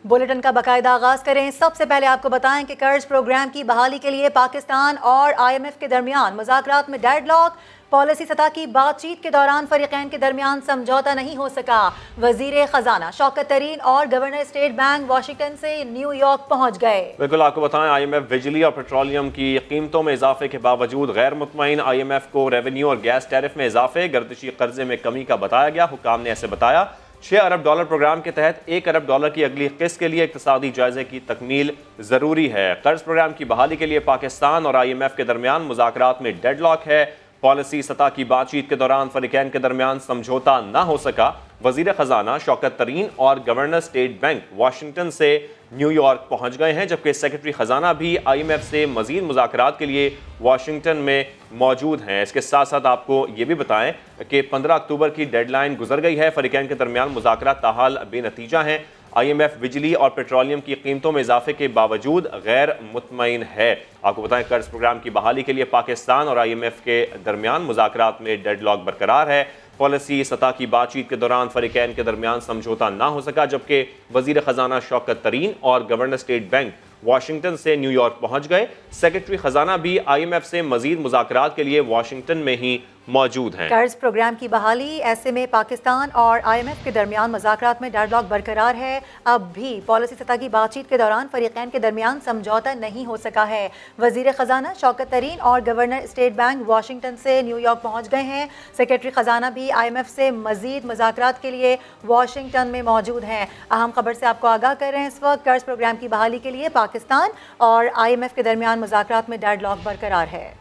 Bulletin का बाकायदा आगाज करें। सबसे पहले आपको बताएं कि कर्ज प्रोग्राम की बहाली के लिए पाकिस्तान और IMF के दरमियान मुज़ाकरात में डेडलॉक। पॉलिसी सतह की बातचीत के दौरान फरीकैन के दरमियान समझौता नहीं हो सका। वजीर खजाना शौकत तरीन और गवर्नर स्टेट बैंक वाशिंगटन से न्यूयॉर्क पहुंच गए। बिल्कुल, आपको बताएं IMF बिजली और पेट्रोलियम की कीमतों में इजाफे के बावजूद गैर मुतमईन। IMF को रेवेन्यू और गैस टैरिफ में इजाफे, गर्दिशी कर्जे में कमी का बताया गया। हुकाम ने ऐसे बताया $6 अरब प्रोग्राम के तहत $1 अरब की अगली किस्त के लिए इक्तिसादी जायजे की तकमील जरूरी है। कर्ज प्रोग्राम की बहाली के लिए पाकिस्तान और IMF के दरमियान मुज़ाकरात में डेडलॉक है। पॉलिसी सतह की बातचीत के दौरान फरीकैन के दरमियान समझौता न हो सका। वजीर खजाना शौकत तरीन और गवर्नर स्टेट बैंक वाशिंगटन से न्यूयॉर्क पहुंच गए हैं, जबकि सेक्रेटरी खजाना भी IMF से मजीद मुज़ाकरात के लिए वाशिंगटन में मौजूद हैं। इसके साथ साथ आपको ये भी बताएं कि 15 अक्टूबर की डेडलाइन गुजर गई है। फरीकैन के दरमियान मुज़ाकरात ताहाल बेनतीजा हैं। IMF बिजली और पेट्रोलियम की कीमतों में इजाफे के बावजूद गैर मुतमईन है। आपको बताएं कर्ज प्रोग्राम की बहाली के लिए पाकिस्तान और IMF के दरमियान मुज़ाकरात में डेडलॉक बरकरार है। पॉलिसी सतह की बातचीत के दौरान फरीकैन के दरमियान समझौता ना हो सका, जबकि वजीर खजाना शौकत तरीन और गवर्नर स्टेट बैंक वाशिंगटन से न्यूयॉर्क पहुंच गए। सेक्रेटरी खजाना भी IMF से मजीद मुज़ाकरात के लिए वाशिंगटन में ही मौजूद हैं। कर्ज प्रोग्राम की बहाली, ऐसे में पाकिस्तान और IMF के दरमियान मुज़ाकरात में डेडलॉक बरकरार है। अब भी पॉलिसी सतह की बातचीत के दौरान फरीकैन के दरमियान समझौता नहीं हो सका है। वजीर खजाना शौकत तरीन और गवर्नर स्टेट बैंक वाशिंगटन से न्यूयॉर्क पहुंच गए हैं। सेक्रेटरी खजाना भी IMF से मजीद मुज़ाकरात के लिए वाशिंगटन में मौजूद हैं। अहम खबर से आपको आगाह कर रहे हैं, इस वक्त कर्ज प्रोग्राम की बहाली के लिए पाकिस्तान और IMF के दरमियान मुज़ाकरात में डेडलॉक बरकरार है।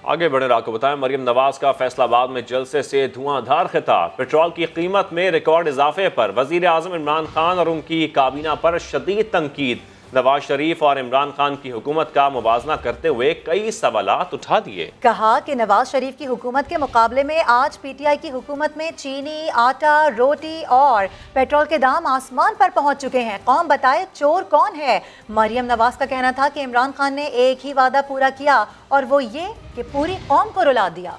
आगे बढ़े आपको बताएं, मरियम नवाज का फैसलाबाद में जलसे से धुआंधार खिताब। पेट्रोल की कीमत में रिकॉर्ड इजाफे पर वजीर आजम इमरान खान और उनकी काबीना पर शदीद तनकीद। नवाज शरीफ और इमरान खान की हुकूमत का मुवाजना करते हुए कई सवालात उठा दिए। कहा कि नवाज शरीफ की हुकूमत के मुकाबले में आज PTI की हुकूमत में चीनी, आटा, रोटी और पेट्रोल के दाम आसमान पर पहुंच चुके हैं। कौम बताए चोर कौन है। मरियम नवाज का कहना था कि इमरान खान ने एक ही वादा पूरा किया और वो ये कि पूरी कौम को रुला दिया।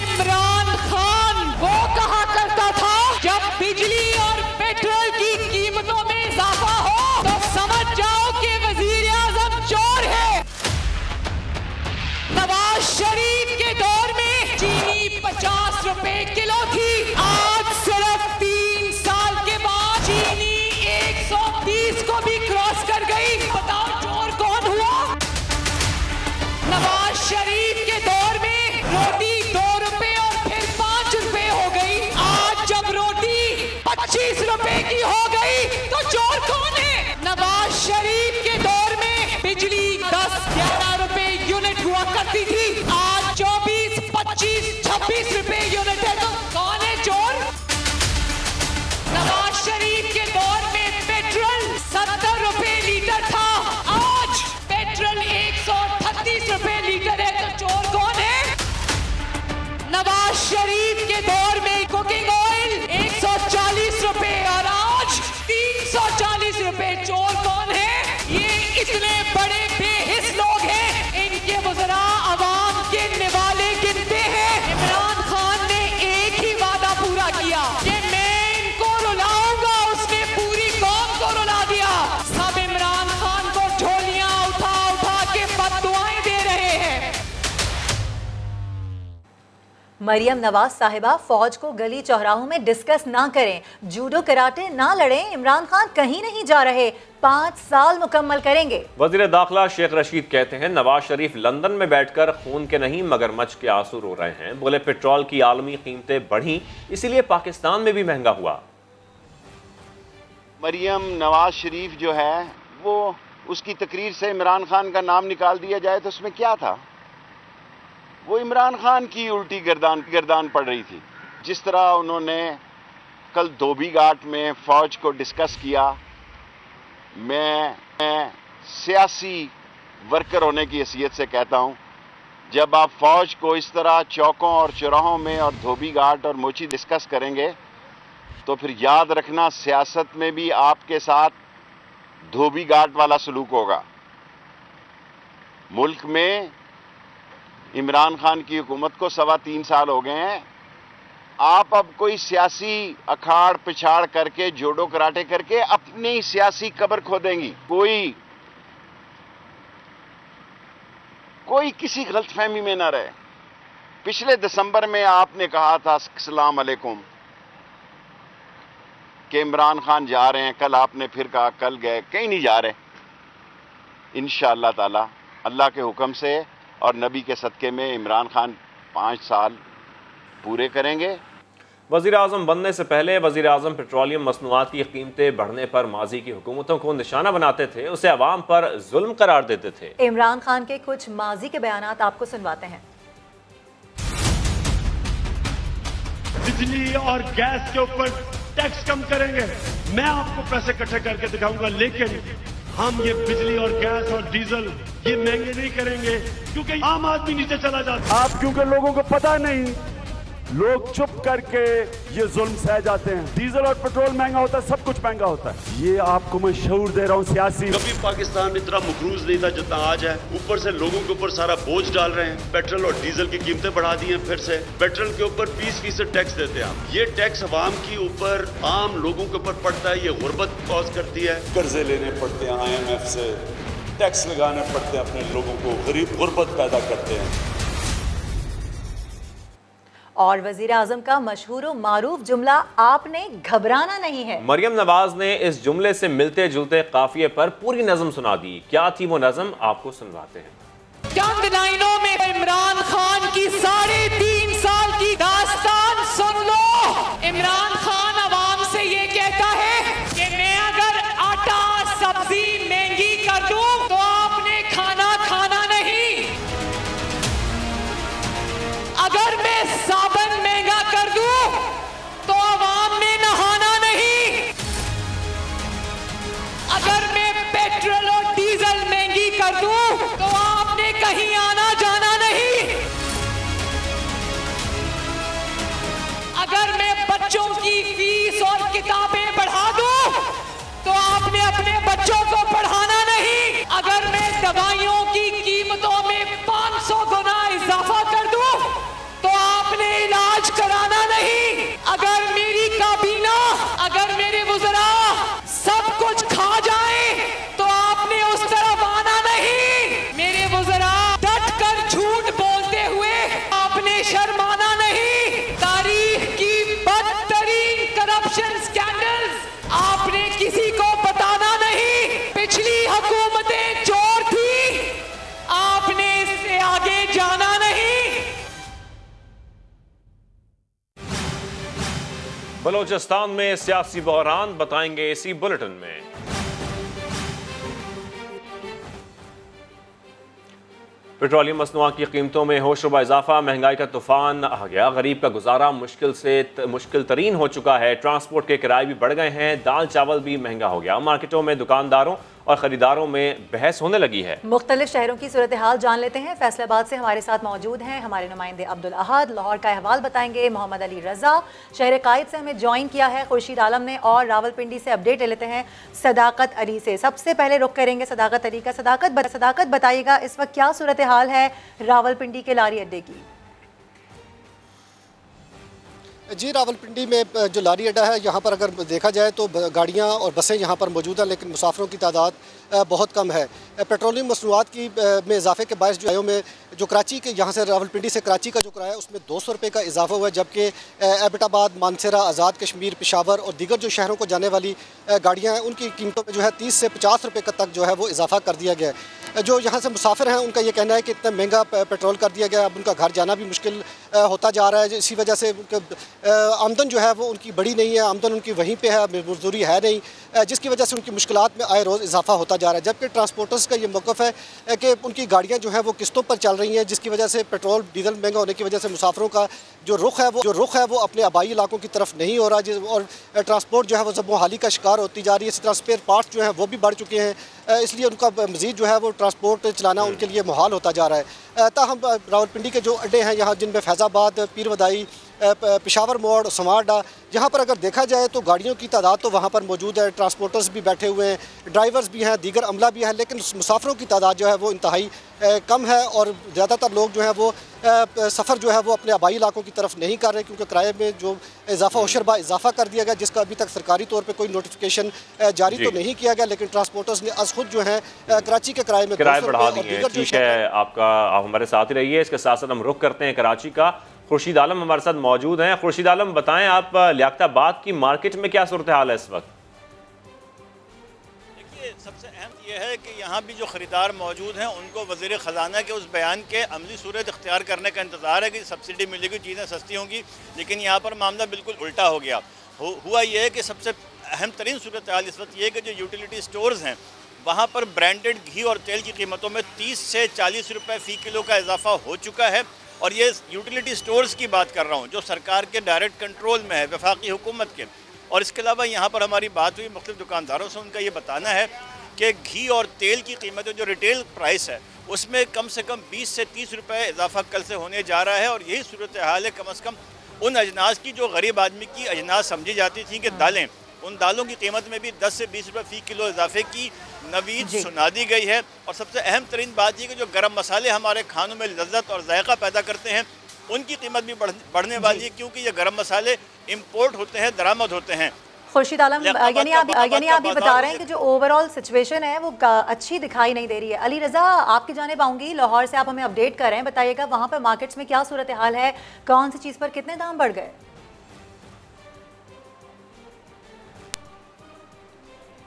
इमरान खान वो कहा करता था जब बिजली और पेट्रोल की कीमतों में इजाफा हो तो समझ जाओ कि वजीर आजम चोर है। नवाज शरीफ के दौर में चीनी 50 रुपए किलो थी, आज सिर्फ 3 साल के बाद चीनी 130 को भी क्रॉस कर गई। बताओ चोर कौन हुआ। नवाज शरीफ के दौर में रोटी 2 रुपए और फिर 5 रुपए हो गई, आज जब रोटी 25 रुपए की हो गई तो चोर कौन है। नवाज शरीफ के दौर में बिजली 10-11 रुपए यूनिट हुआ करती थी, आज 24, 25, 26 रुपए यूनिट है, तो कौन है चोर। नवाज शरीफ के दौर में पेट्रोल 70 रुपए लीटर था, आज पेट्रोल 138 रुपए लीटर है, तो चोर कौन है। नवाज शरीफ के दौर में कुकिंग ऑयल 140 रुपए और आज 340 रुपए, चोर कौन है। ये इतने बड़े बेहिस लोग हैं, इनके वज़रा अवाम के निवाले गिनते हैं। इमरान खान ने एक ही वादा पूरा किया कि मैं इनको रुलाऊंगा, उसने पूरी कौम को रुला दिया। सब इमरान खान को झोलियां उठा उठा के बददुआएं दे रहे हैं। मरियम नवाज साहिबा फौज को गली चौराहों में डिस्कस ना करें, जूडो कराटे ना लड़ें। इमरान खान कहीं नहीं जा रहे, 5 साल मुकम्मल करेंगे। वजीर दाखिला शेख रशीद कहते हैं नवाज शरीफ लंदन में बैठकर खून के नहीं मगरमच्छ के आंसू रो रहे हैं। बोले पेट्रोल की आलमी कीमतें बढ़ी, इसीलिए पाकिस्तान में भी महंगा हुआ। मरियम नवाज शरीफ जो है वो उसकी तकरीर से इमरान खान का नाम निकाल दिया जाए तो उसमें क्या था। वो इमरान खान की उल्टी गर्दान पड़ रही थी। जिस तरह उन्होंने कल धोबी घाट में फ़ौज को डिस्कस किया, मैं सियासी वर्कर होने की हैसियत से कहता हूँ, जब आप फ़ौज को इस तरह चौकों और चौराहों में और धोबी घाट और मोची डिस्कस करेंगे तो फिर याद रखना सियासत में भी आपके साथ धोबी घाट वाला सलूक होगा। मुल्क में इमरान खान की हुकूमत को 3.25 साल हो गए हैं। आप अब कोई सियासी अखाड़ पिछाड़ करके जोड़ो कराटे करके अपनी सियासी कब्र खोदेंगी। कोई किसी गलतफहमी में ना रहे। पिछले दिसंबर में आपने कहा था अस्सलाम वालेकुम कि इमरान खान जा रहे हैं, कल आपने फिर कहा कल गए, कहीं नहीं जा रहे। इंशाअल्लाह ताला अल्लाह के हुक्म से और नबी के सदक़े में इमरान खान 5 साल पूरे करेंगे। वज़ीर आज़म बनने से पहले वज़ीर आज़म पेट्रोलियम मसनूआत की कीमतें बढ़ने पर माजी की हुकूमतों को निशाना बनाते थे, उसे अवाम पर जुल्म करार देते थे। इमरान खान के कुछ माजी के बयानात आपको सुनवाते हैं। बिजली और गैस के ऊपर टैक्स कम करेंगे, मैं आपको पैसे इकट्ठे करके दिखाऊंगा, लेकिन हम ये बिजली और गैस और डीजल ये महंगे नहीं करेंगे क्योंकि आम आदमी नीचे चला जाता है। आप क्योंकि लोगों को पता नहीं, लोग चुप करके ये जुल्म सह जाते हैं। डीजल और पेट्रोल महंगा होता है, सब कुछ महंगा होता है। ये आपको मैं शऊर दे रहा हूँ सियासी। कभी पाकिस्तान इतना मकरूज नहीं था जितना आज है। ऊपर से लोगों के ऊपर सारा बोझ डाल रहे हैं। पेट्रोल और डीजल की कीमतें बढ़ा दी हैं फिर से। पेट्रोल के ऊपर 20% टैक्स देते हैं आप। ये टैक्स अवाम के ऊपर, आम लोगों के ऊपर पड़ता है। ये गुर्बत कॉज करती है। कर्जे लेने पड़ते हैं IMF से, टैक्स लगाने पड़ते हैं अपने लोगों को, गरीब गुर्बत पैदा करते हैं। और वजीर आजम का मशहूर व मारूफ जुमला आपने घबराना नहीं है। मरियम नवाज ने इस जुमले से मिलते जुलते काफिये पर पूरी नज़म सुना दी। क्या थी वो नज़म, आपको सुनवाते हैं। चंद लाइनों में इमरान खान की 3.5 साल की दास्तान सुन लो। इमरान खान अवाम से ये कहता है कि मैं अगर आटा सब्जी महंगी कर दूं तो आपने खाना खाना नहीं। अगर मैं साबुन महंगा कर दूं तो अवाम में नहाना नहीं। अगर मैं पेट्रोल और डीजल महंगी कर दूं तो आपने कहीं आना जाना नहीं। अगर मैं बच्चों की फीस और किताबें बढ़ा दूं तो आपने अपने बच्चों को पढ़ाना नहीं। अगर मैं दवाइयों की कीमतों में 500 गुना इजाफा कर दूं तो आपने इलाज कराना नहीं। अगर मेरी काबीना, अगर मेरे वज़रा सब कुछ खा जाए तो आपने उस तरफ आना नहीं। मेरे वज़रा डट कर झूठ बोलते हुए आपने शर्माना नहीं। तारीख की बदतरीन करप्शन स्कैंडल्स आपने किसी को बताना नहीं। पिछली हुकूमतें चोर थी, आपने इससे आगे जाना नहीं। बलोचिस्तान में सियासी बहरान, बताएंगे इसी बुलेटिन में। पेट्रोलियम मसनूआत की कीमतों में होशरुबा इजाफा, महंगाई का तूफान आ गया। गरीब का गुजारा मुश्किल तरीन हो चुका है। ट्रांसपोर्ट के किराए भी बढ़ गए हैं। दाल चावल भी महंगा हो गया। मार्केटों में दुकानदारों और खरीदारों में बहस होने लगी है। मुख्तलिफ शहरों की सूरत हाल जान लेते हैं। फैसलाबाद से हमारे साथ मौजूद हैं हमारे नुमाइंदे अब्दुल अहद। लाहौर का अहवाल बताएंगे मोहम्मद अली रजा। शहर कायद से हमें ज्वाइन किया है खुर्शीद आलम ने। और रावलपिंडी से अपडेट ले लेते हैं सदाकत अली से। सबसे पहले रुख करेंगे सदाकत अली का। सदाकत बताइएगा इस वक्त क्या सूरत हाल है रावलपिंडी के लारी अड्डे की? जी, रावलपिंडी में जो लारी अड्डा है यहाँ पर अगर देखा जाए तो गाड़ियाँ और बसें यहाँ पर मौजूद हैं, लेकिन मुसाफिरों की तादाद बहुत कम है। पेट्रोलियम मसनूआत की में इजाफे के बायस जो में जो कराची के यहाँ से रावलपिंडी से कराची का जो किराया है उसमें 200 रुपये का इजाफा हुआ है, जबकि एबटाबाद, मानसरा, आज़ाद कश्मीर, पेशावर और दीगर जो शहरों को जाने वाली गाड़ियाँ हैं उनकी कीमतों में जो है 30 से 50 रुपये तक जो है वो इजाफा कर दिया गया है। जो यहाँ से मुसाफिर हैं उनका ये कहना है कि इतना महंगा पेट्रोल कर दिया गया, अब उनका घर जाना भी मुश्किल होता जा रहा है। इसी वजह से आमदन जो है वो उनकी बड़ी नहीं है, आमदन उनकी वहीं पे है, मजदूरी है नहीं, जिसकी वजह से उनकी मुश्किलात में आए रोज़ इजाफा होता जा रहा है। जबकि ट्रांसपोर्टर्स का ये मौक़िफ़ है कि उनकी गाड़ियाँ जो हैं वो किस्तों पर चल रही हैं, जिसकी वजह से पेट्रोल डीजल महंगा होने की वजह से मुसाफिरों का जो रुख है वो अपने आबाई इलाकों की तरफ नहीं हो रहा, और ट्रांसपोर्ट जो है वो ज़ब्बोहाली का शिकार होती जा रही है। इसी तरह स्पेयर पार्ट्स जो हैं वो भी बढ़ चुके हैं, इसलिए उनका मज़ीद जो है वो ट्रांसपोर्ट चलाना उनके लिए मुहाल होता जा रहा है। ताहम रावलपिंडी के जो अड्डे हैं यहाँ, जिनमें फैज़ाबाद, पीर वदाई, पेशावर मोड़, समारडा, जहाँ पर अगर देखा जाए तो गाड़ियों की तादाद तो वहाँ पर मौजूद है, ट्रांसपोर्टर्स भी बैठे हुए हैं, ड्राइवर्स भी हैं, दीगर अमला भी है, लेकिन मुसाफिरों की तादाद जो है वो इंतहाई कम है और ज़्यादातर लोग जो है वो सफ़र जो है वो अपने आबाई इलाकों की तरफ नहीं कर रहे, क्योंकि किराए में जो इजाफा कर दिया गया, जिसका अभी तक सरकारी तौर पे कोई नोटिफिकेशन जारी तो नहीं किया गया, लेकिन ट्रांसपोर्टर्स ने अज खुद जो है कराची के किराए में बढ़ा दिए हैं। ठीक है, आप हमारे साथ ही रहिए। इसके साथ साथ हम रुख करते हैं कराची का। खुर्शीद आलम हमारे साथ मौजूद हैं। खुर्शीद आलम, बताएं आप लियाकताबाद की मार्केट में क्या सूरत हाल है इस वक्त? सबसे अहम यह है कि यहाँ भी जो ख़रीदार मौजूद हैं उनको वज़ीर ख़जाना के उस बयान के अमली सूरत इख्तियार करने का इंतज़ार है कि सब्सिडी मिलेगी, चीज़ें सस्ती होंगी, लेकिन यहाँ पर मामला बिल्कुल उल्टा हो गया। हुआ यह है कि सबसे अहम तरीन सूरत हाल इस वक्त ये है कि जो यूटिलिटी स्टोर्स हैं वहाँ पर ब्रांडेड घी और तेल की कीमतों में 30 से 40 रुपये फ़ी किलो का इजाफा हो चुका है। और ये यूटिलिटी स्टोर्स की बात कर रहा हूँ जो सरकार के डायरेक्ट कंट्रोल में है, वफाकी हुकूमत के। और इसके अलावा यहाँ पर हमारी बात हुई मुख्तलिफ दुकानदारों से, उनका ये बताना है कि घी और तेल की कीमत जो रिटेल प्राइस है उसमें कम से कम 20 से 30 रुपये इजाफा कल से होने जा रहा है। और यही सूरत हाल है कम से कम उन अजनास की जो गरीब आदमी की अजनास समझी जाती थी कि दालें, उन दालों की कीमत में भी 10 से 20 रुपये फ़ी किलो इजाफे की नवीद सुना दी गई है। और सबसे अहम तरीन बात यह कि जो गर्म मसाले हमारे खानों में लज्जत और जायका पैदा करते हैं उनकी कीमत भी बढ़ने वाली है, क्योंकि ये गर्म मसाले इम्पोर्ट होते हैं, दरामद होते हैं। खुर्शीद आलम, यानी आप ये बता रहे हैं कि जो ओवरऑल सिचुएशन है वो अच्छी दिखाई नहीं दे रही है। अली रज़ा, आपकी जानिब आऊँगी, लाहौर से आप हमें अपडेट कर रहे हैं, बताइएगा वहाँ पर मार्केट्स में क्या सूरत हाल है, कौन सी चीज़ पर कितने दाम बढ़ गए?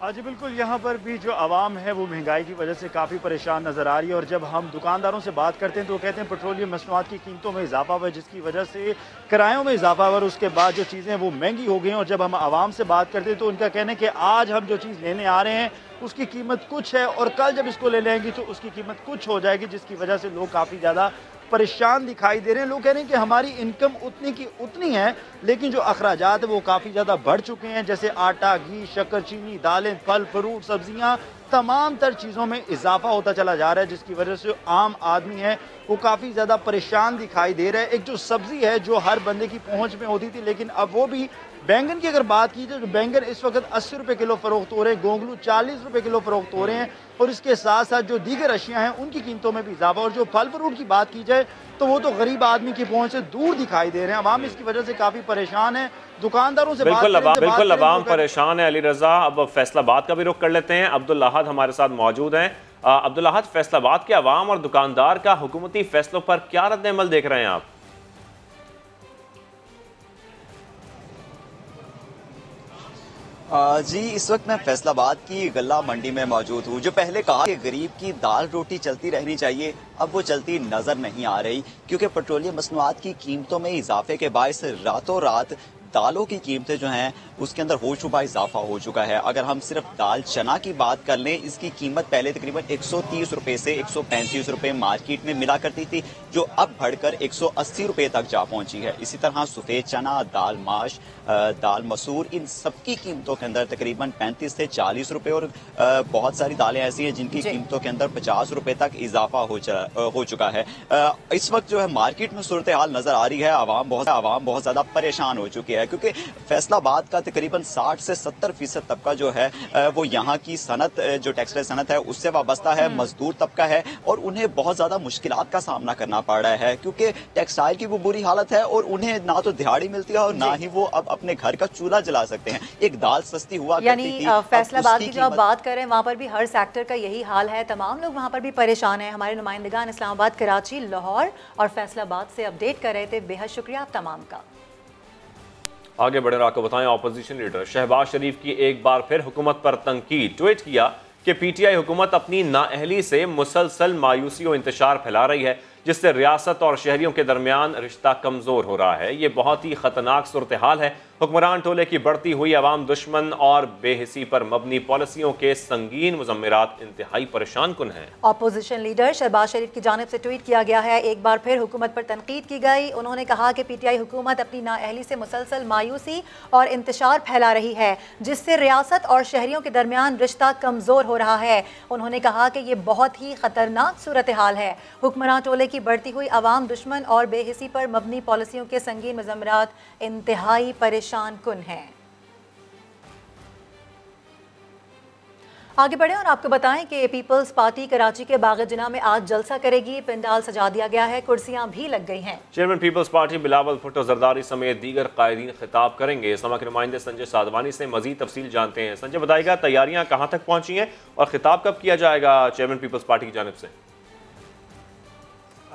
जी बिल्कुल, यहाँ पर भी जो आवाम है वो महंगाई की वजह से काफ़ी परेशान नज़र आ रही है। और जब हम दुकानदारों से बात करते हैं तो वो कहते हैं पेट्रोलियम मसनूआत की कीमतों में इजाफा हुआ है, जिसकी वजह से किरायों में इजाफा हुआ और उसके बाद जो चीज़ें वो महंगी हो गई हैं। और जब हम आवाम से बात करते हैं तो उनका कहना है कि आज हम जो चीज़ लेने आ रहे हैं उसकी कीमत कुछ है और कल जब इसको ले लेंगे तो उसकी कीमत कुछ हो जाएगी, जिसकी वजह से लोग काफ़ी ज़्यादा परेशान दिखाई दे रहे हैं। लोग कह रहे हैं कि हमारी इनकम उतनी की उतनी है, लेकिन जो अखराजात है वो काफ़ी ज़्यादा बढ़ चुके हैं, जैसे आटा, घी, शक्कर, चीनी, दालें, फल, फ्रूट, सब्जियां, तमाम तर चीज़ों में इजाफा होता चला जा रहा है, जिसकी वजह से आम आदमी है वो काफ़ी ज़्यादा परेशान दिखाई दे रहा है। एक जो सब्ज़ी है जो हर बंदे की पहुँच में होती थी, लेकिन अब वो भी बैंगन की अगर बात की जाए तो बैंगन इस वक्त 80 रुपये किलो फ़रोख्त हो रहे हैं, गोंगलू 40 रुपये किलो फ़रोख्त हो रहे हैं। और इसके साथ साथ जो दीगर अशिया हैं उनकी कीमतों में भी इजाफा। और जो फल फ्रूट की बात की जाए तो वो तो गरीब आदमी की पहुंच से दूर दिखाई दे रहे हैं। अवाम इसकी वजह से काफ़ी परेशान है। दुकानदारों से बिल्कुल अवाम परेशान है। अली रज़ा, अब फैसलाबाद का भी रुख कर लेते हैं। अब्दुल अहद हमारे साथ मौजूद हैं। अब्दुल अहद, फैसलाबाद के अवाम और दुकानदार का हुकूमती फैसलों पर क्या रद्द-ए-अमल देख रहे हैं आप? जी, इस वक्त मैं फैसलाबाद की गल्ला मंडी में मौजूद हूँ। जो पहले कहा कि गरीब की दाल रोटी चलती रहनी चाहिए, अब वो चलती नजर नहीं आ रही, क्योंकि पेट्रोलियम मसनूआत की कीमतों में इजाफे के बायस रातों रात दालों की कीमतें जो हैं उसके अंदर होशरुबा इजाफा हो चुका है। अगर हम सिर्फ दाल चना की बात कर लें, इसकी कीमत पहले तकरीबन 130 रुपए से 135 रुपए मार्केट में मिला करती थी, जो अब बढ़कर 180 रुपए तक जा पहुंची है। इसी तरह सफेद चना, दाल माश, दाल मसूर, इन सबकी कीमतों के अंदर तकरीबन 35 से 40 रुपए और बहुत सारी दालें ऐसी हैं जिनकी कीमतों के अंदर 50 रुपए तक इजाफा हो चुका है। इस वक्त जो है मार्केट में सूरत हाल नजर आ रही है, आवाम बहुत ज्यादा परेशान हो चुकी है, क्योंकि फैसलाबाद का तकरीबन 60 से 70% तबका जो है वो यहाँ की सनत, जो टेक्सटाइल सनत है उससे वाबस्ता है, मजदूर तबका है और उन्हें बहुत ज्यादा मुश्किलात का सामना करना पड़ रहा है, क्योंकि टेक्सटाइल की वो बुरी हालत है और उन्हें ना तो दिहाड़ी मिलती है और ना ही वो अब अपने घर का चूल्हा जला सकते हैं। एक दाल सस्ती हुआ यानी फैसलाबाद की जो आप बात करें वहाँ पर भी हर सेक्टर का यही हाल है, तमाम लोग वहाँ पर भी परेशान हैं। हमारे नुमाइंदगान इस्लामाबाद, कराची, लाहौर और फैसलाबाद से अपडेट कर रहे थे। बेहद शुक्रिया आप तमाम का। आगे बढ़े आपको बताएं, ऑपोजिशन लीडर शहबाज शरीफ की एक बार फिर हुकूमत पर तनकीद। ट्वीट किया कि पीटीआई हुकूमत अपनी नाअहली से मुसलसल मायूसी और इंतशार फैला रही है, जिससे रियासत और शहरियों के दरमियान रिश्ता कमज़ोर हो रहा है। ये बहुत ही ख़तरनाक सूरत हाल है हुक्मरान टोले की बढ़ती हुई अवाम दुश्मन और बेहिसी पर मबनी पॉलिसियों के संगीन मुजम्मरात इंतहाई परेशान कुन हैं। अपोजिशन लीडर शहबाज शरीफ की जानिब से ट्वीट किया गया है। एक बार फिर हुकूमत पर तनकीद की गई। उन्होंने कहा कि PTI हुकूमत अपनी नाअहली से मुसलसल मायूसी और इंतशार फैला रही है, जिससे रियासत और शहरियों के दरमियान रिश्ता कमज़ोर हो रहा है। उन्होंने कहा कि ये बहुत ही ख़तरनाक सूरत हाल है। हुक्मरान टोले की बढ़ती हुई अवाम दुश्मन और बेहिसी पर मबनी पॉलिसियों के संगीन मुजम्मरात इंतहाई परेशान कुन हैं। आगे बढ़े और आपको बताएं कि पीपल्स पार्टी कराची के बाग जिना में आज जलसा करेगी। पंडाल सजा दिया गया है, कुर्सियां भी लग गई हैं। चेयरमैन पीपल्स पार्टी बिलावल भुट्टो जरदारी समेत दीगर कायदीन खिताब करेंगे। इस्लामा के नुमाइंदे संजय साधवानी से मजीद तफसील जानते हैं। संजय, बताइएगा तैयारियां कहां तक पहुंची हैं और खिताब कब किया जाएगा चेयरमैन पीपल्स पार्टी की जानिब से?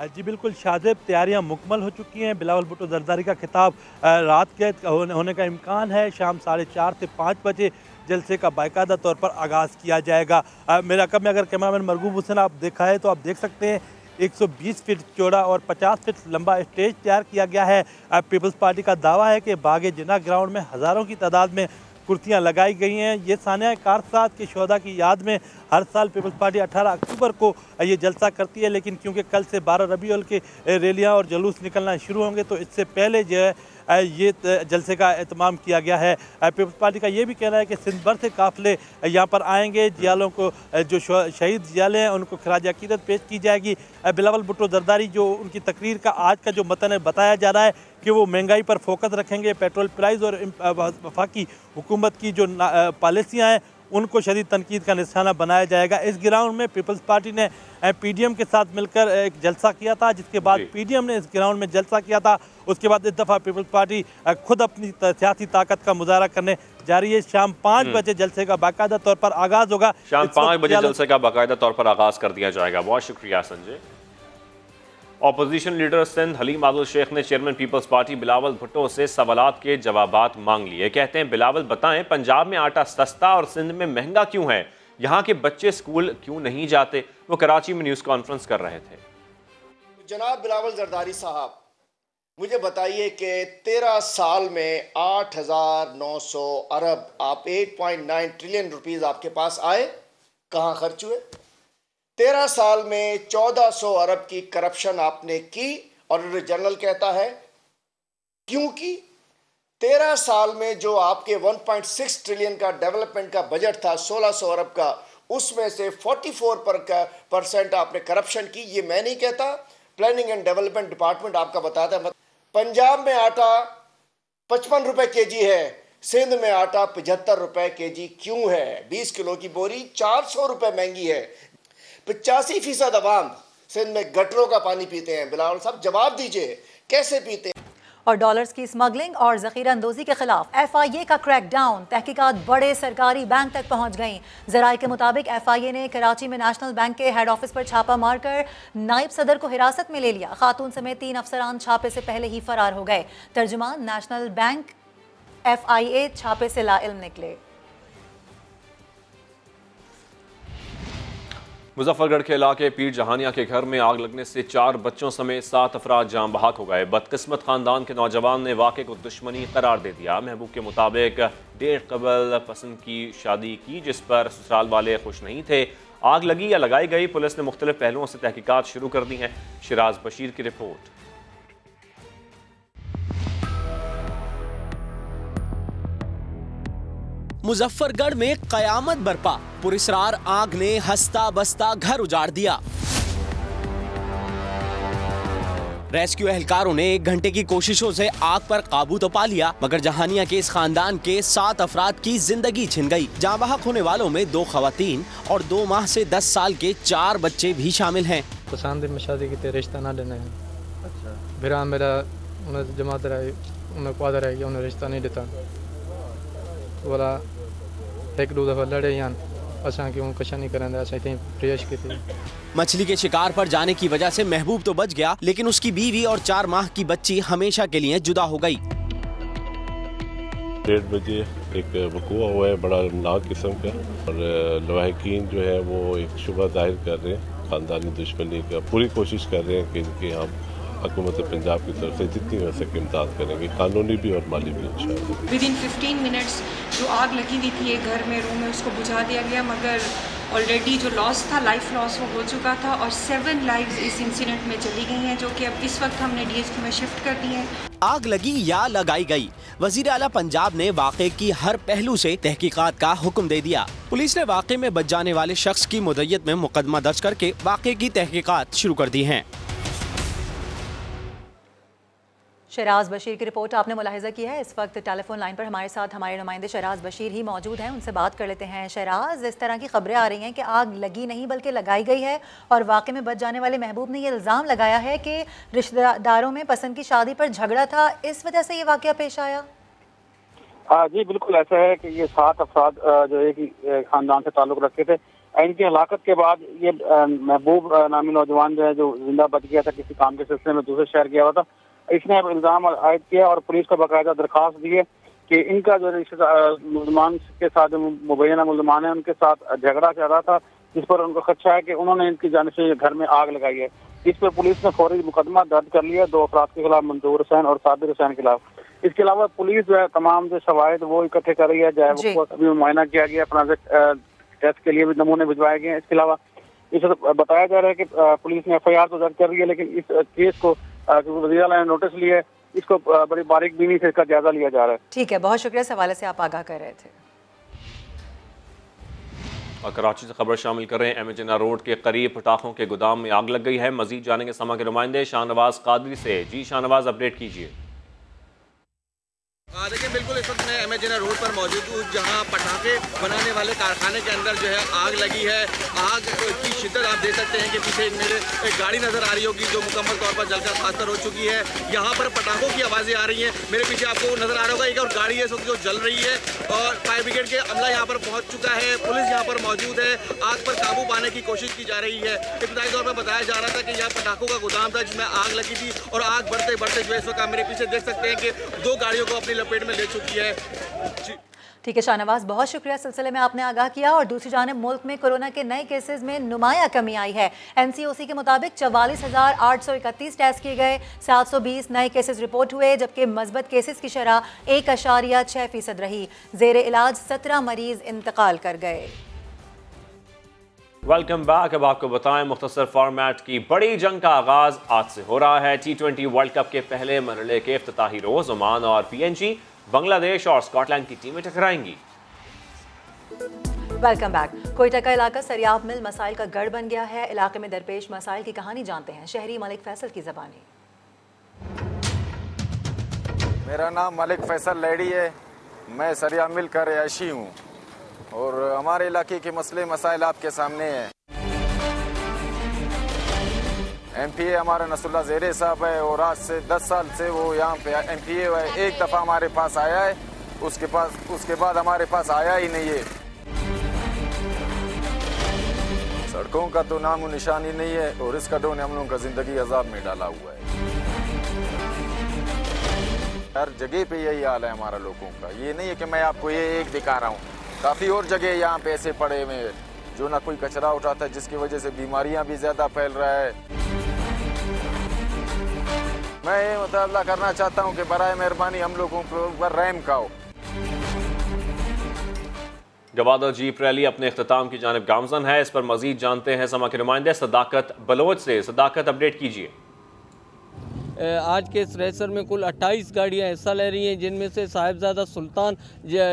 जी बिल्कुल शाहजेब, तैयारियां मुकम्मल हो चुकी हैं। बिलावल भुट्टो जरदारी का खिताब रात के होने का इम्कान है। शाम 4:30 से 5 बजे जलसे का बाकायदा तौर पर आगाज़ किया जाएगा। मेरा कब में अगर कैमरामैन मरगूब हुसैन आप देखा है तो आप देख सकते हैं 120 फीट चौड़ा और 50 फीट लंबा स्टेज तैयार किया गया है। पीपल्स पार्टी का दावा है कि बाग जिना ग्राउंड में हज़ारों की तादाद में कुर्सियाँ लगाई गई हैं। ये सानिया कारसाद के शोहदा की याद में हर साल पीपल्स पार्टी 18 अक्टूबर को ये जलसा करती है, लेकिन क्योंकि कल से 12 रबीउल के रैलियाँ और जुलूस निकलना शुरू होंगे तो इससे पहले जो है ये जलसे का एहतमाम किया गया है। पीपल्स पार्टी का ये भी कहना है कि सिंध भर से काफ़िले यहाँ पर आएंगे। जियालों को जो शहीद जियाले हैं उनको खराज अकीदत पेश की जाएगी। बिलावल भुट्टो जरदारी जो उनकी तकरीर का आज का जो मतन बताया जा रहा है कि वो महंगाई पर फोकस रखेंगे, पेट्रोल प्राइस और वफाकी हुकूमत की जो पॉलिसियाँ हैं उनको शदीद तनकीद का निशाना बनाया जाएगा। इस ग्राउंड में पीपल्स पार्टी ने PDM के साथ मिलकर एक जलसा किया था, जिसके बाद PDM ने इस ग्राउंड में जलसा किया था। उसके बाद इस दफ़ा पीपल्स पार्टी खुद अपनी सियासी ताकत का मुजाहरा करने जा रही है। शाम 5 बजे जलसे का बाकायदा तौर पर आगाज़ होगा। शाम 5 बजे जलसे का बाकायदा तौर पर आगाज़ कर दिया जाएगा। बहुत शुक्रिया संजय। अपोजिशन लीडर सिंध हलीम आदिल शेख ने चेयरमैन पीपल्स पार्टी बिलावल भुट्टो से सवालात के जवाबात मांग लिए। कहते हैं बिलावल बताएं पंजाब में आटा सस्ता और सिंध में महंगा क्यों है, यहाँ के बच्चे स्कूल क्यों नहीं जाते। वो कराची में न्यूज़ कॉन्फ्रेंस कर रहे थे। जनाब बिलावल जरदारी साहब, मुझे बताइए कि 13 साल में 8,900 अरब आप 8.9 ट्रिलियन रुपीस आपके पास आए, कहाँ खर्च हुए? 13 साल में 1400 अरब की करप्शन आपने की, ऑडिटर जनरल कहता है क्यों की? 13 साल में जो आपके 1.6 ट्रिलियन का डेवलपमेंट का बजट था 1600 अरब का, उसमें से 44% आपने करप्शन की। ये मैं नहीं कहता, प्लानिंग एंड डेवलपमेंट डिपार्टमेंट आपका बताता है। पंजाब में आटा 55 रुपए केजी है, सिंध में आटा 75 रुपए केजी क्यों है? 20 किलो की बोरी 400 रुपए महंगी है। 85% अवाम सिंध में गटरों का पानी पीते हैं। बिलावल साहब जवाब दीजिए, कैसे पीते हैं? और डॉलर्स की स्मगलिंग और जखीरा अंदोजी के खिलाफ FIA का क्रैकडाउन, तहकीकात बड़े सरकारी बैंक तक पहुंच गईं। जराये के मुताबिक FIA ने कराची में नेशनल बैंक के हेड ऑफिस पर छापा मारकर नायब सदर को हिरासत में ले लिया। खातून समेत 3 अफसरान छापे से पहले ही फरार हो गए। तर्जुमान नेशनल बैंक FIA छापे से लाइल्म निकले। मुजफ्फरगढ़ के इलाके पीर जहानिया के घर में आग लगने से 4 बच्चों समेत 7 अफराद जाम बहक हो गए। बदकिस्मत खानदान के नौजवान ने वाक़े को दुश्मनी करार दे दिया। महबूब के मुताबिक डेढ़ कबल पसंद की शादी की, जिस पर ससुराल वाले खुश नहीं थे। आग लगी या लगाई गई, पुलिस ने मुख्तलिफ पहलुओं से तहकीकात शुरू कर दी हैं। शिराज बशीर की रिपोर्ट। मुजफ्फरगढ़ में कयामत बरपा, पुरस्रार आग ने हंसता बसता घर उजाड़ दिया। रेस्क्यू एहलकारों ने 1 घंटे की कोशिशों से आग पर काबू तो पा लिया, मगर जहानिया के इस खानदान के 7 अफराद की जिंदगी छिन गई। जाँ बहक होने वालों में 2 खवातीन और 2 माह से 10 साल के 4 बच्चे भी शामिल हैं। पसंद में शादी की रिश्ता ना लेना है। अच्छा। फिर मेरा उन्हें जमात रहा, उन्हें क्वादा रह गया, उन्हें रिश्ता नहीं देता। बोला 1-2 दफा लड़े यान असा क्यों कशा नहीं करें, ऐसा ही प्रयास की थी। मछली के शिकार पर जाने की वजह से महबूब तो बच गया, लेकिन उसकी बीवी और 4 माह की बच्ची हमेशा के लिए जुदा हो गई। 1:30 बजे एक वकूआ हुआ है बड़ा नाक किस्म का, और लवाहिकीन जो है वो एक शुबा जाहिर कर रहे हैं खानदानी दुश्मनी का। पूरी कोशिश कर रहे हैं कि इनके यहाँ हुकूमत पंजाब की तरफ से जितनी हो सके इमदाद करेंगे, कानूनी भी और माली भी इंशाअल्लाह। विदिन 15 मिनट्स जो आग लगी हुई थी एक घर में, रूम में, उसको बुझा दिया गया, मगर ऑलरेडी जो लॉस था, लाइफ लॉस, वो हो चुका था और 7 लाइव्स इस इंसिडेंट में चली गई हैं, जो कि अब इस वक्त हमने DSQ में शिफ्ट कर दी हैं। आग लगी या लगाई गई, वजीर आला पंजाब ने वाक़े की हर पहलू से तहकीकात का हुक्म दे दिया। पुलिस ने वाक़े में बच जाने वाले शख्स की मुद्दत में मुकदमा दर्ज करके वाक़े की तहकीकात शुरू कर दी हैं। शहराज बशीर की रिपोर्ट आपने मुलाहिजा की है। इस वक्त टेलीफोन लाइन पर हमारे साथ हमारे नुमाइंदे शहराज बशीर ही मौजूद हैं, उनसे बात कर लेते हैं। शहराज, इस तरह की खबरें आ रही हैं कि आग लगी नहीं बल्कि लगाई गई है और वाक़े में बच जाने वाले महबूब ने यह इल्ज़ाम लगाया है कि रिश्तेदारों में पसंद की शादी पर झगड़ा था, इस वजह से ये वाक़या पेश आया। जी बिल्कुल ऐसा है कि ये 7 अफराद जो एक ही खानदान से ताल्लुक़ रखते थे। इनकी हलाकत के बाद ये महबूब नामी नौजवान जो है, जो जिंदा बच गया था किसी काम के सिलसिले में दूसरे शहर गया हुआ था, इसने अब इल्ज़ाम आयद किया और पुलिस को बाकायदा दरख्वास्त दी है कि इनका जो मुलजमान के साथ जो मुबैना मुलजमान है उनके साथ झगड़ा चल रहा था, जिस पर उनको खदशा है कि उन्होंने इनकी जानिब से घर में आग लगाई है। इस पर पुलिस ने फौरी मुकदमा दर्ज कर लिया 2 अफराद के खिलाफ, मंजूर हुसैन और साबिर हुसैन के खिलाफ। इसके अलावा पुलिस जो है तमाम जो शवाहिद वो इकट्ठे कर रही है, चाहे वो अभी मुआयना किया गया, फोरेंसिक टेस्ट के लिए भी नमूने भिजवाए गए हैं। इसके अलावा इस बताया जा रहा है कि पुलिस ने FIR तो दर्ज कर रही है, लेकिन इस केस को वज़ीर आला ने नोटिस लिया है, इसको बड़ी बारीकबीनी से इसका जायजा लिया जा रहा है। ठीक है, बहुत शुक्रिया, इस हवाले से आप आगाह कर रहे थे। और कराची से खबर शामिल कर रहे हैं। एमजिना रोड के करीब पटाखों के गोदाम में आग लग गई है। मजीद जानेंगे समा के नुमाइंदे शाहनवाज कादरी से। जी शाहनवाज, अपडेट कीजिए। देखिए बिल्कुल इस वक्त मैं एमजिना रोड पर मौजूद हूँ, जहाँ पटाखे बनाने वाले कारखाने के अंदर जो है आग लगी है। आग की शिद्दत आप देख सकते हैं कि पीछे मेरे एक गाड़ी नजर आ रही होगी जो मुकम्मल तौर पर जलकर खातर हो चुकी है। यहाँ पर पटाखों की आवाज़ें आ रही हैं, मेरे पीछे आपको नजर आ रहा होगा एक और गाड़ी है इस वक्त जो जल रही है और फायर ब्रिगेड के अमला यहाँ पर पहुँच चुका है, पुलिस यहाँ पर मौजूद है, आग पर काबू पाने की कोशिश की जा रही है। इब्तदाई तौर पर बताया जा रहा था कि यहाँ पटाखों का गोदाम था जिसमें आग लगी थी और आग बढ़ते बढ़ते जो इस वक्त आप मेरे पीछे देख सकते हैं कि 2 गाड़ियों को अपनी लपेट में ले चुकी है। ठीक है शाहनवाज, बहुत शुक्रिया, सिलसिले में आपने आगाह किया। और दूसरी जानिब मुल्क में कोरोना के नए केसेस में नुमाया कमी आई है। NCOC के मुताबिक 44,831 टेस्ट किए गए, 720 नए केसेस रिपोर्ट हुए, जबकि मस्बत केसेस की शरह 1.6% रही। जेर इलाज 17 मरीज इंतकाल कर गए। Welcome back. अब आपको बताएं, मुख्तसर फॉर्मेट की बड़ी जंग का आगाज आज से हो रहा है। T20 वर्ल्ड कप के पहले मरहले के इफ्तिताही रोज ओमान और PNG, बांग्लादेश और स्कॉटलैंड की टीमें टकराएंगी। Welcome back. कोयटा का इलाका सरियाब मिल मसाइल का गढ़ बन गया है। इलाके में दरपेश मसाइल की कहानी जानते हैं शहरी मलिक फैसल की ज़बानी। मेरा नाम मलिक फैसल लेडी है, मैं सरियाब मिल का रिहायशी हूँ और हमारे इलाके के मसले मसाइल आपके सामने हैं। MPA हमारा नसरुल्लाह ज़ेरे साहब है और आज से 10 साल से वो यहाँ पे MPA है। एक दफ़ा हमारे पास आया है, उसके बाद हमारे पास आया ही नहीं है। सड़कों का तो नामो निशान ही नहीं है और इस कदों ने हम लोगों का जिंदगी अजाब में डाला हुआ है। हर जगह पे यही हाल है हमारा लोगों का। ये नहीं है कि मैं आपको ये एक दिखा रहा हूँ, काफ़ी और जगह यहाँ पे ऐसे पड़े हुए जो ना कोई कचरा उठाता है, जिसकी वजह से बीमारियाँ भी ज़्यादा फैल रहा है। मैं ये मुतालबा करना चाहता हूँ कि बराए मेहरबानी हम लोगों के ऊपर रहम खाओ। गवादर जीप रैली अपने इख्तिताम की जानिब गामजन है। इस पर मजीद जानते हैं समा के नुमाइंदे सदाकत बलोच से। सदाकत, अपडेट कीजिए। आज के इस रेसर में कुल 28 गाड़ियां हिस्सा ले रही हैं, जिनमें से साहिबजादा सुल्तान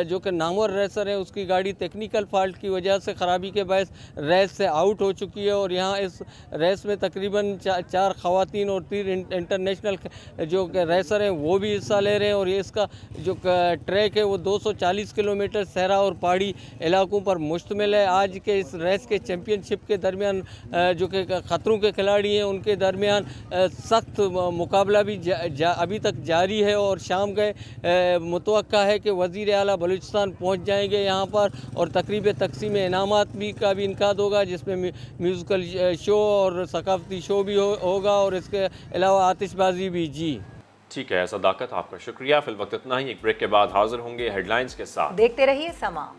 जो कि नामवर रेसर है, उसकी गाड़ी टेक्निकल फॉल्ट की वजह से ख़राबी के बायस रेस से आउट हो चुकी है और यहाँ इस रेस में तकरीबन 4 ख़वातीन और 3 इंटरनेशनल जो रेसर हैं वो भी हिस्सा ले रहे हैं। और ये इसका जो ट्रैक है वो 240 किलोमीटर सहरा और पहाड़ी इलाकों पर मुश्तमिल है। आज के इस रेस के चैम्पियनशिप के दरमियान जो कि ख़तरों के खिलाड़ी हैं उनके दरमियान सख्त मुकाबला भी अभी तक जारी है और शाम गए मुतवक्का है कि वज़ीर आला बलूचिस्तान पहुंच जाएंगे यहाँ पर और तकरीब तकसीम इनामात भी का भी इनकाद होगा, जिसमें म्यूज़िकल शो और सकाफती शो भी होगा और इसके अलावा आतिशबाजी भी। जी ठीक है सदाकत, आपका शुक्रिया। फिल वक्त इतना ही। एक ब्रेक के बाद हाजिर होंगे हेडलाइंस के साथ। देखते रहिए समा।